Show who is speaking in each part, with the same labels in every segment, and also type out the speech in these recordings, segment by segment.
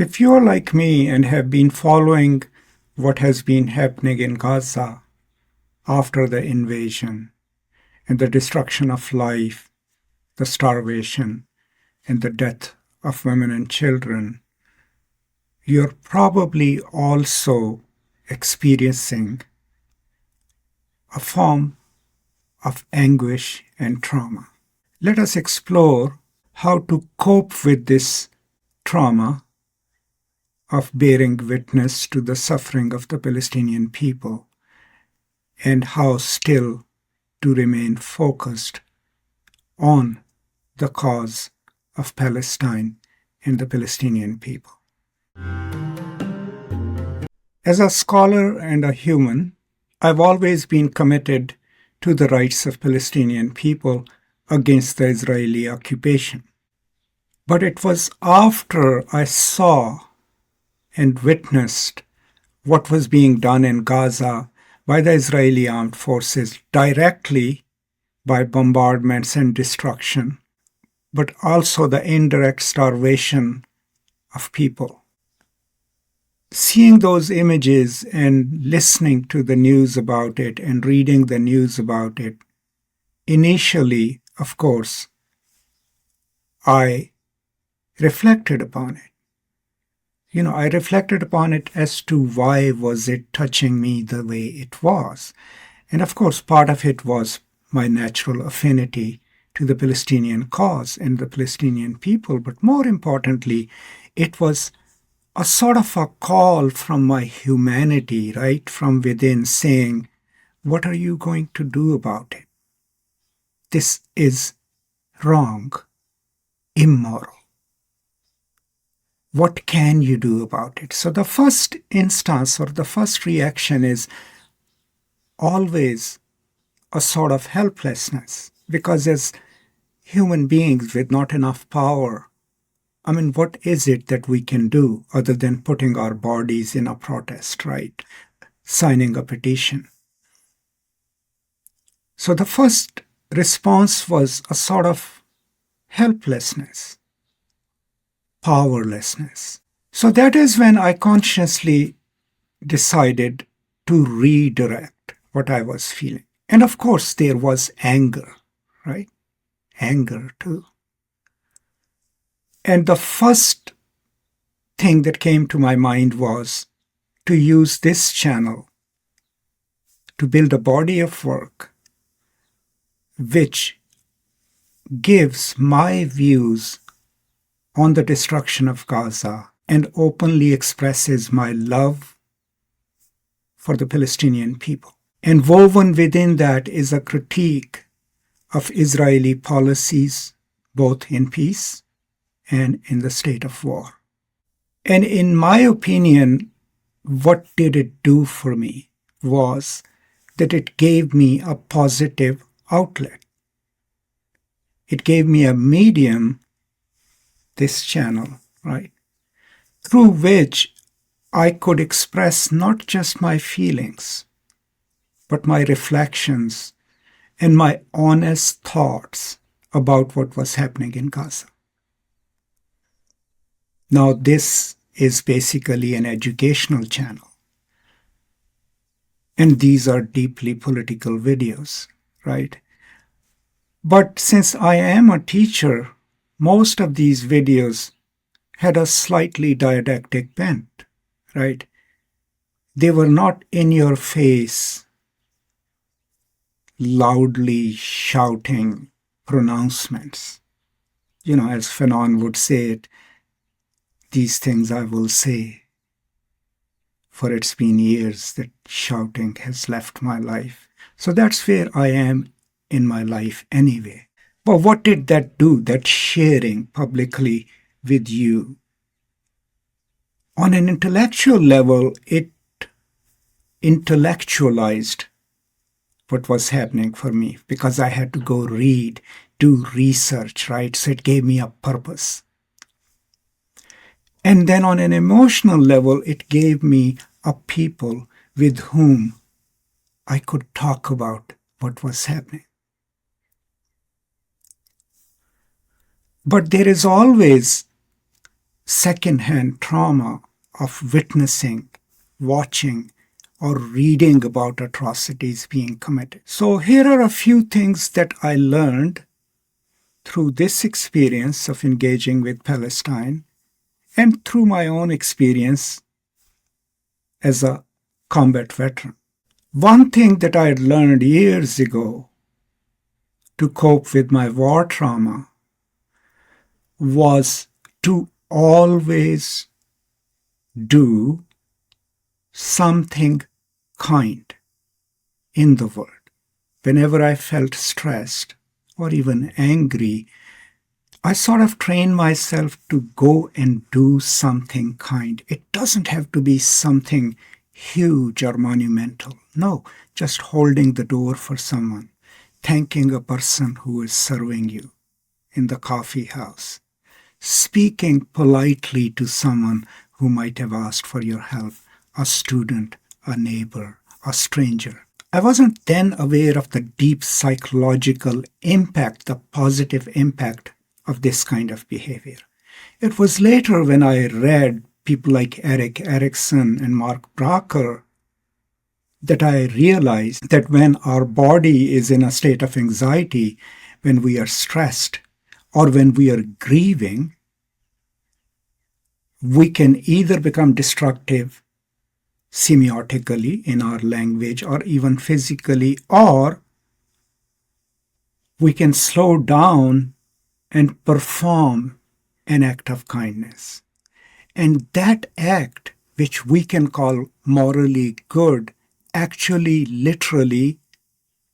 Speaker 1: If you're like me and have been following what has been happening in Gaza after the invasion and the destruction of life, the starvation, and the death of women and children, you're probably also experiencing a form of anguish and trauma. Let us explore how to cope with this trauma of bearing witness to the suffering of the Palestinian people, and how still to remain focused on the cause of Palestine and the Palestinian people. As a scholar and a human, I've always been committed to the rights of Palestinian people against the Israeli occupation. But it was after I saw and witnessed what was being done in Gaza by the Israeli armed forces directly by bombardments and destruction, but also the indirect starvation of people. Seeing those images and listening to the news about it and reading the news about it, initially, of course, I reflected upon it. I reflected upon it as to why was it touching me the way it was. And of course, part of it was my natural affinity to the Palestinian cause and the Palestinian people. But more importantly, it was a sort of a call from my humanity, right from within, saying, what are you going to do about it? This is wrong, immoral. What can you do about it? So the first instance or the first reaction is always a sort of helplessness, because as human beings with not enough power, what is it that we can do other than putting our bodies in a protest, right? Signing a petition. So the first response was a sort of helplessness, powerlessness. So that is when I consciously decided to redirect what I was feeling. And of course, there was anger, right? Anger too. And the first thing that came to my mind was to use this channel to build a body of work which gives my views on the destruction of Gaza and openly expresses my love for the Palestinian people. And woven within that is a critique of Israeli policies, both in peace and in the state of war. And in my opinion, what did it do for me was that it gave me a positive outlet. It gave me a medium, this channel, right, through which I could express not just my feelings, but my reflections and my honest thoughts about what was happening in Gaza. Now, this is basically an educational channel. And these are deeply political videos, right? But since I am a teacher, most of these videos had a slightly didactic bent, right? They were not in your face, loudly shouting pronouncements. As Fanon would say it, these things I will say, for it's been years that shouting has left my life. So that's where I am in my life anyway. But what did that do, that sharing publicly with you? On an intellectual level, it intellectualized what was happening for me, because I had to go read, do research, right? So it gave me a purpose. And then on an emotional level, it gave me a people with whom I could talk about what was happening. But there is always secondhand trauma of witnessing, watching, or reading about atrocities being committed. So here are a few things that I learned through this experience of engaging with Palestine and through my own experience as a combat veteran. One thing that I had learned years ago to cope with my war trauma was to always do something kind in the world. Whenever I felt stressed or even angry, I sort of trained myself to go and do something kind. It doesn't have to be something huge or monumental. No, just holding the door for someone, thanking a person who is serving you in the coffee house, speaking politely to someone who might have asked for your help, a student, a neighbor, a stranger. I wasn't then aware of the deep psychological impact, the positive impact of this kind of behavior. It was later when I read people like Erik Erikson and Mark Bracher that I realized that when our body is in a state of anxiety, when we are stressed, or when we are grieving, we can either become destructive semiotically in our language or even physically, or we can slow down and perform an act of kindness. And that act, which we can call morally good, actually literally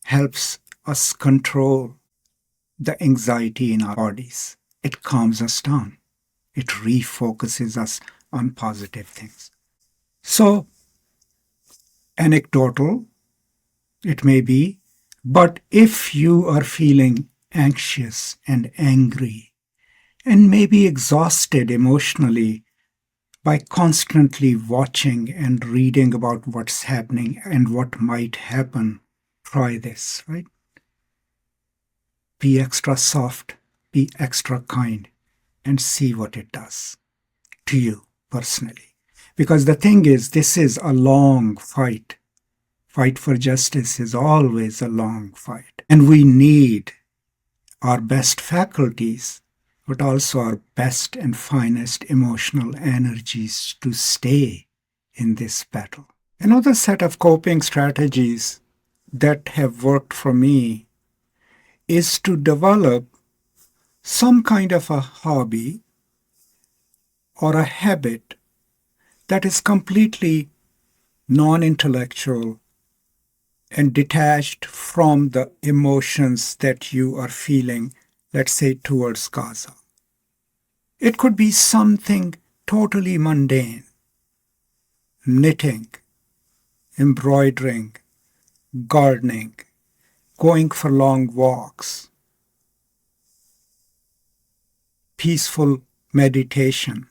Speaker 1: helps us control the anxiety in our bodies. It calms us down. It refocuses us on positive things. So, anecdotal, it may be, but if you are feeling anxious and angry and maybe exhausted emotionally by constantly watching and reading about what's happening and what might happen, try this, right? Be extra soft, be extra kind, and see what it does to you personally. Because the thing is, this is a long fight. Fight for justice is always a long fight. And we need our best faculties, but also our best and finest emotional energies to stay in this battle. Another set of coping strategies that have worked for me is to develop some kind of a hobby or a habit that is completely non-intellectual and detached from the emotions that you are feeling, let's say, towards Gaza. It could be something totally mundane: knitting, embroidering, gardening, going for long walks, peaceful meditation.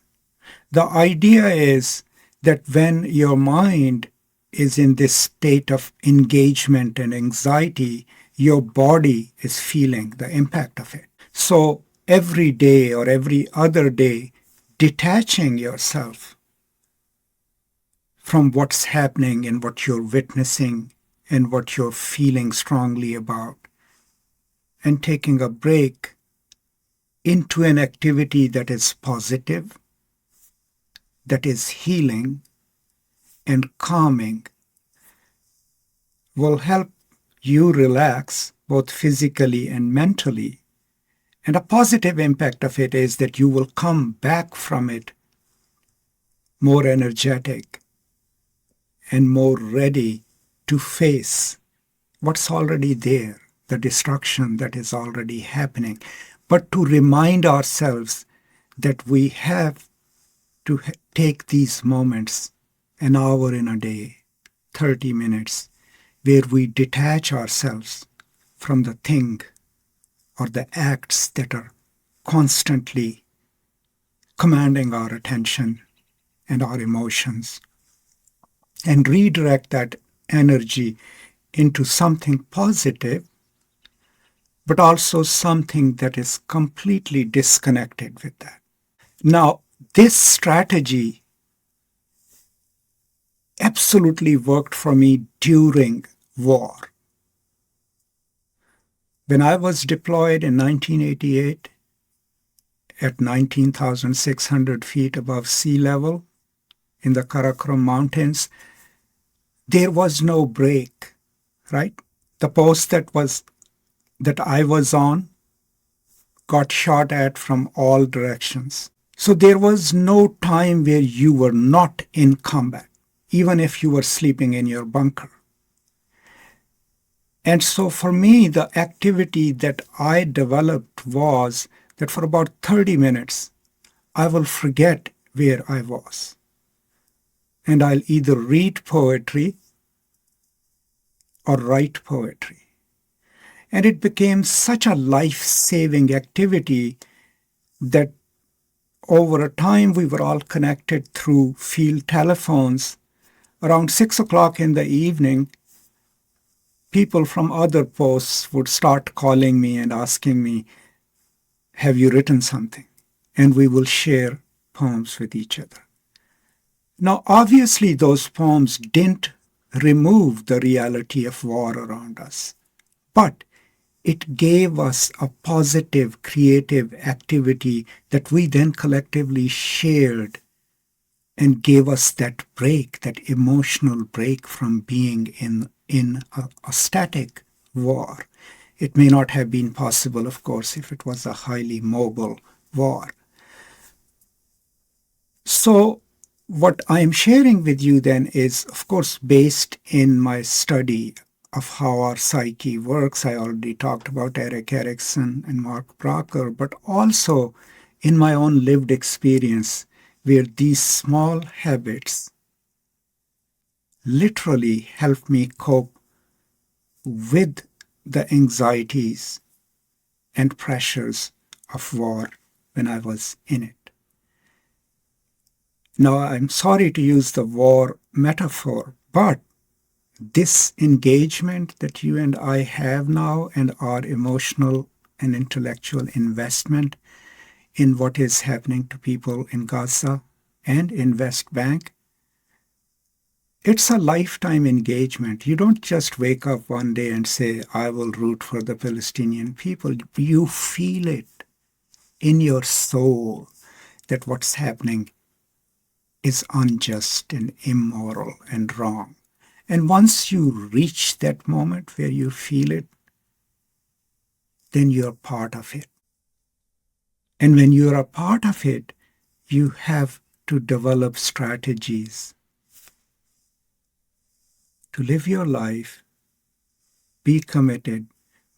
Speaker 1: The idea is that when your mind is in this state of engagement and anxiety, your body is feeling the impact of it. So every day or every other day, detaching yourself from what's happening and what you're witnessing and what you're feeling strongly about, and taking a break into an activity that is positive, that is healing and calming, will help you relax both physically and mentally. And a positive impact of it is that you will come back from it more energetic and more ready to face what's already there, the destruction that is already happening. But to remind ourselves that we have to take these moments, an hour in a day, 30 minutes, where we detach ourselves from the thing or the acts that are constantly commanding our attention and our emotions, and redirect that energy into something positive, but also something that is completely disconnected with that. Now, This strategy absolutely worked for me during war. When I was deployed in 1988 at 19,600 feet above sea level in the Karakoram Mountains, there was no break, right? The post that I was on got shot at from all directions. So there was no time where you were not in combat, even if you were sleeping in your bunker. And so for me, the activity that I developed was that for about 30 minutes, I will forget where I was. And I'll either read poetry or write poetry. And it became such a life-saving activity that over a time we were all connected through field telephones. Around 6 o'clock in the evening, people from other posts would start calling me and asking me, have you written something? And we will share poems with each other. Now, obviously, those poems didn't remove the reality of war around us, but it gave us a positive, creative activity that we then collectively shared and gave us that break, that emotional break from being in a static war. It may not have been possible, of course, if it was a highly mobile war. So what I'm sharing with you then is, of course, based in my study of how our psyche works. I already talked about Erik Erikson and Mark Brocker, but also in my own lived experience, where these small habits literally help me cope with the anxieties and pressures of war when I was in it. Now, I'm sorry to use the war metaphor, but this engagement that you and I have now and our emotional and intellectual investment in what is happening to people in Gaza and in West Bank, it's a lifetime engagement. You don't just wake up one day and say, I will root for the Palestinian people. You feel it in your soul that what's happening is unjust and immoral and wrong. And once you reach that moment where you feel it, then you're part of it. And when you're a part of it, you have to develop strategies to live your life, be committed,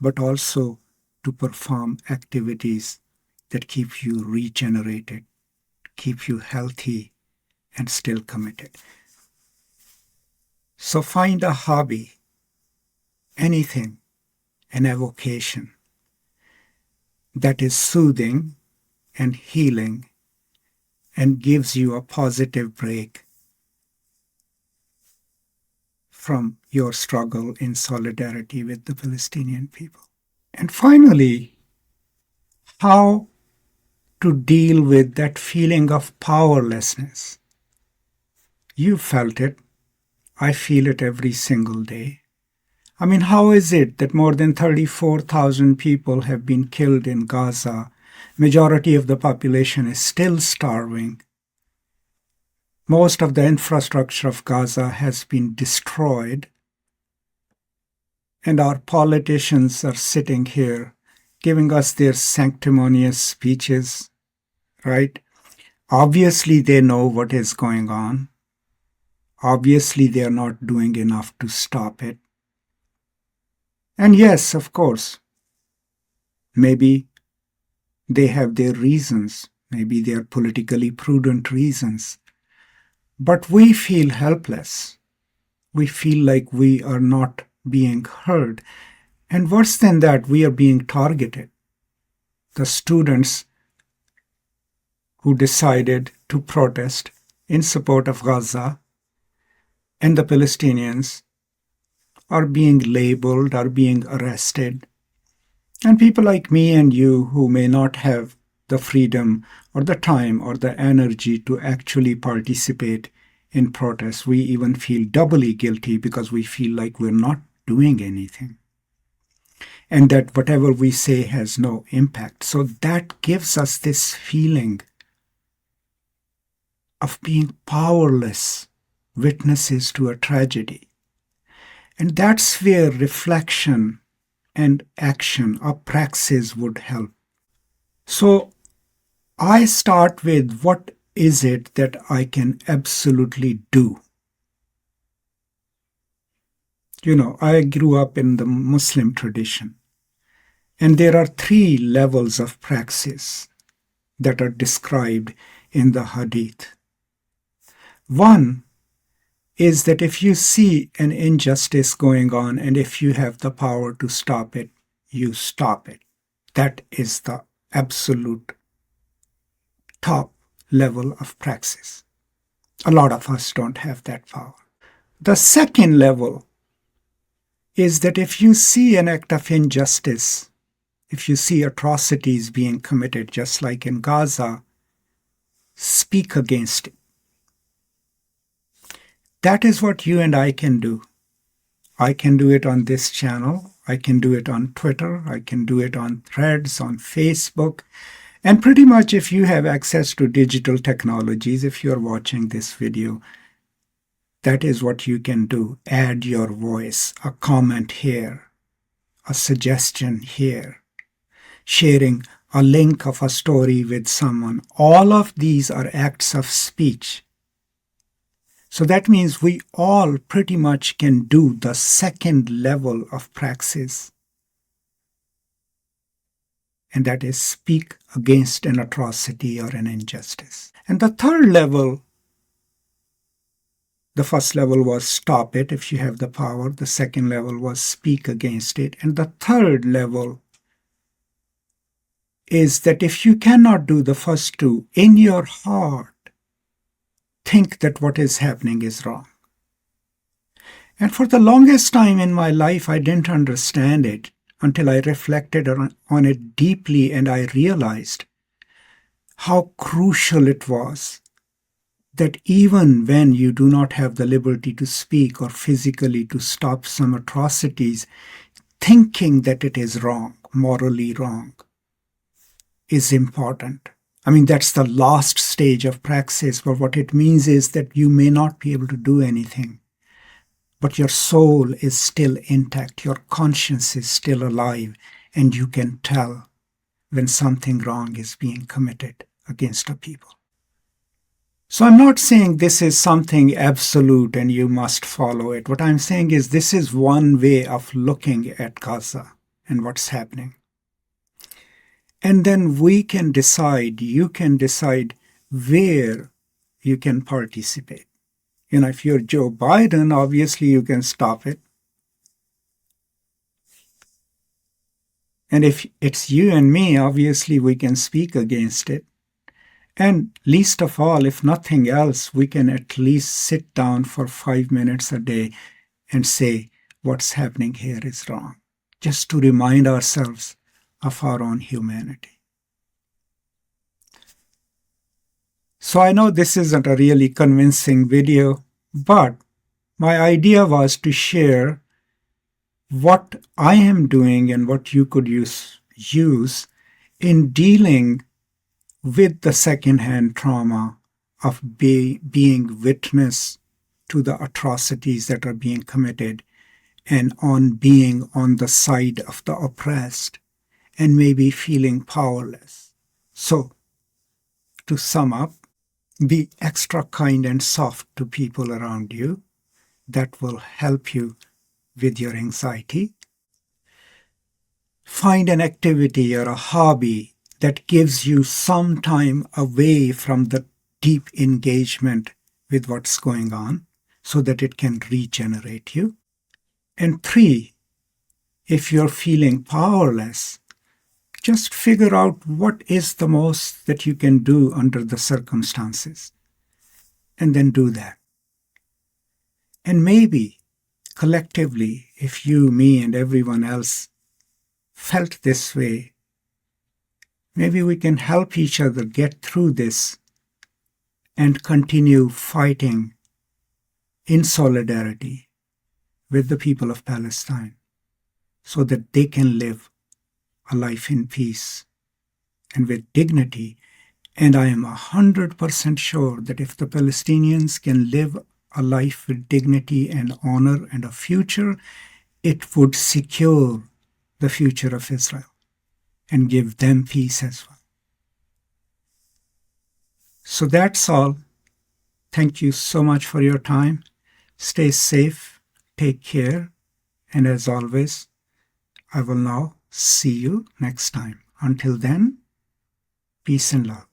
Speaker 1: but also to perform activities that keep you regenerated, keep you healthy, and still committed. So find a hobby, anything, an avocation that is soothing and healing and gives you a positive break from your struggle in solidarity with the Palestinian people. And finally, how to deal with that feeling of powerlessness. You felt it. I feel it every single day. I mean, how is it that more than 34,000 people have been killed in Gaza? Majority of the population is still starving. Most of the infrastructure of Gaza has been destroyed. And our politicians are sitting here giving us their sanctimonious speeches, right? Obviously, they know what is going on. Obviously, they are not doing enough to stop it. And yes, of course, maybe they have their reasons. Maybe they are politically prudent reasons. But we feel helpless. We feel like we are not being heard. And worse than that, we are being targeted. The students who decided to protest in support of Gaza and the Palestinians are being labeled, are being arrested. And people like me and you who may not have the freedom or the time or the energy to actually participate in protests. We even feel doubly guilty because we feel like we're not doing anything, and that whatever we say has no impact. So that gives us this feeling of being powerless witnesses to a tragedy. And that's where reflection and action or praxis would help. So I start with, what is it that I can absolutely do? I grew up in the Muslim tradition, and there are 3 levels of praxis that are described in the Hadith. One is that if you see an injustice going on and if you have the power to stop it, you stop it. That is the absolute top level of praxis. A lot of us don't have that power. The second level is that if you see an act of injustice, if you see atrocities being committed, just like in Gaza, speak against it. That is what you and I can do. I can do it on this channel. I can do it on Twitter. I can do it on Threads, on Facebook. And pretty much if you have access to digital technologies, if you're watching this video, that is what you can do. Add your voice, a comment here, a suggestion here, sharing a link of a story with someone. All of these are acts of speech. So that means we all pretty much can do the second level of praxis. And that is speak against an atrocity or an injustice. And the third level, the first level was stop it if you have the power. The second level was speak against it. And the third level is that if you cannot do the first 2, in your heart, think that what is happening is wrong. And for the longest time in my life, I didn't understand it until I reflected on it deeply, and I realized how crucial it was that even when you do not have the liberty to speak or physically to stop some atrocities, thinking that it is wrong, morally wrong, is important. I mean, that's the last stage of praxis, but what it means is that you may not be able to do anything, but your soul is still intact, your conscience is still alive, and you can tell when something wrong is being committed against a people. So I'm not saying this is something absolute and you must follow it. What I'm saying is this is one way of looking at Gaza and what's happening. And then we can decide, you can decide where you can participate. If you're Joe Biden, obviously you can stop it. And if it's you and me, obviously we can speak against it. And least of all, if nothing else, we can at least sit down for 5 minutes a day and say, what's happening here is wrong, just to remind ourselves of our own humanity. So I know this isn't a really convincing video, but my idea was to share what I am doing and what you could use in dealing with the secondhand trauma of being witness to the atrocities that are being committed and on being on the side of the oppressed and maybe feeling powerless. So, to sum up, be extra kind and soft to people around you. That will help you with your anxiety. Find an activity or a hobby that gives you some time away from the deep engagement with what's going on so that it can regenerate you. And 3, if you're feeling powerless, just figure out what is the most that you can do under the circumstances, and then do that. And maybe, collectively, if you, me, and everyone else felt this way, maybe we can help each other get through this and continue fighting in solidarity with the people of Palestine so that they can live a life in peace and with dignity. And I am 100% sure that if the Palestinians can live a life with dignity and honor and a future, it would secure the future of Israel and give them peace as well. So that's all. Thank you so much for your time. Stay safe, take care, and as always, I will now see you next time. Until then, peace and love.